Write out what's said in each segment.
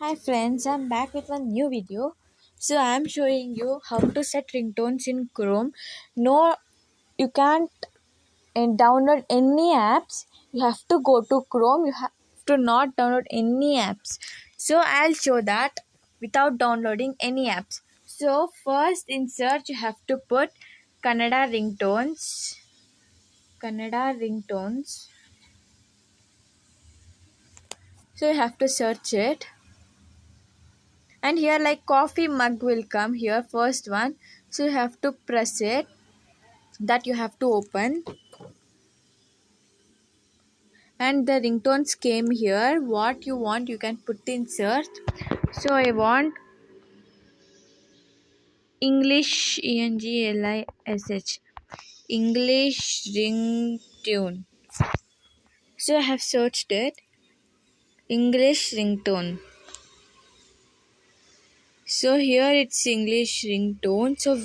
Hi friends, I'm back with one new video. So I'm showing you how to set ringtones in Chrome. No, you can't download any apps. You have to go to Chrome. You have to not download any apps. So I'll show that without downloading any apps. So first in search you have to put Kannada ringtones. Kannada ringtones. So you have to search it. And here like coffee mug will come here, first one. So you have to press it, that you have to open, and the ringtones came here. What you want you can put in search. So I want English, English, English ringtone. So I have searched it, English ringtone. So here it's English ringtone. So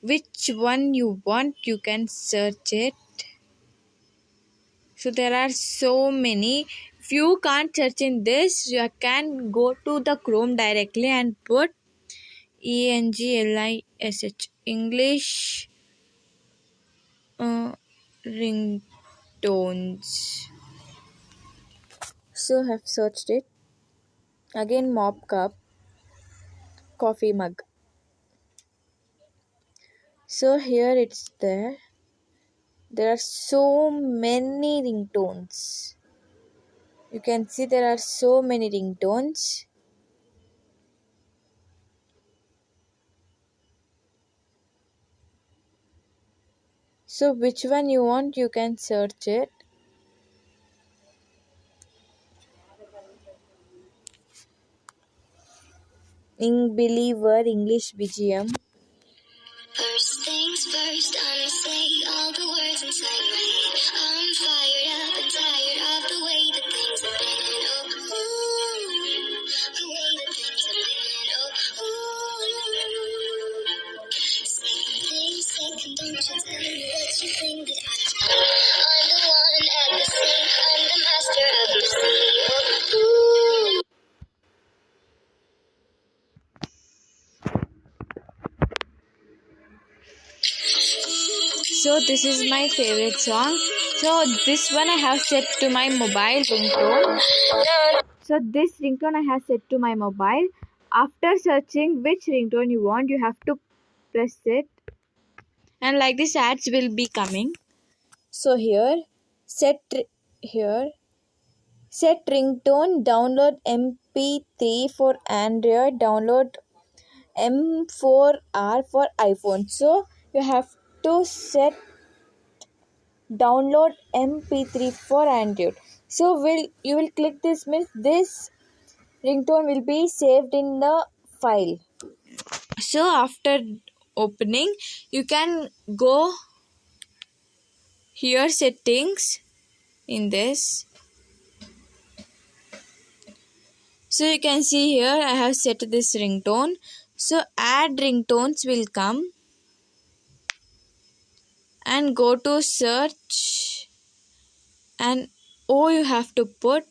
which one you want, you can search it. So there are so many. If you can't search in this, you can go to the Chrome directly and put English, English ringtones. So I have searched it. Again, mop cup, coffee mug. So here it's there. There are so many ringtones. You can see there are so many ringtones. So which one you want, you can search it. Believer, English BGM. First things first, I'ma say all the words inside my head. I'm fired up and tired of the way that things have been. Oh, ooh, the way that things have been. Oh, ooh. Second thing, second, don't you tell me what you think that I'm the one at the sink, I'm the master of the sea. Oh, ooh. So this is my favorite song. So this one I have set to my mobile ringtone. So this ringtone I have set to my mobile. After searching which ringtone you want, you have to press it. And like this ads will be coming. So here, set ringtone, download MP3 for Android, download M4R for iPhone. So you have to set download MP3 for Android. So you will click this, means this ringtone will be saved in the file. So after opening, you can go here, settings, in this. So you can see here I have set this ringtone. So add ringtones will come and go to search, and you have to put,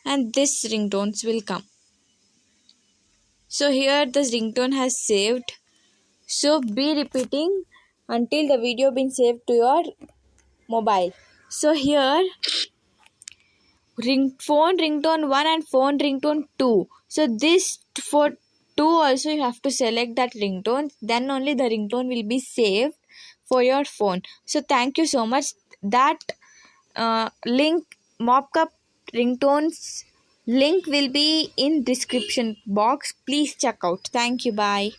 and this ringtones will come. So here this ringtone has saved. So be repeating until the video been saved to your mobile. So here phone ringtone 1 and phone ringtone 2. So this for 2 also you have to select that ringtone, then only the ringtone will be saved for your phone. So thank you so much. That link, mockup ringtones link will be in description box. Please check out. Thank you. Bye.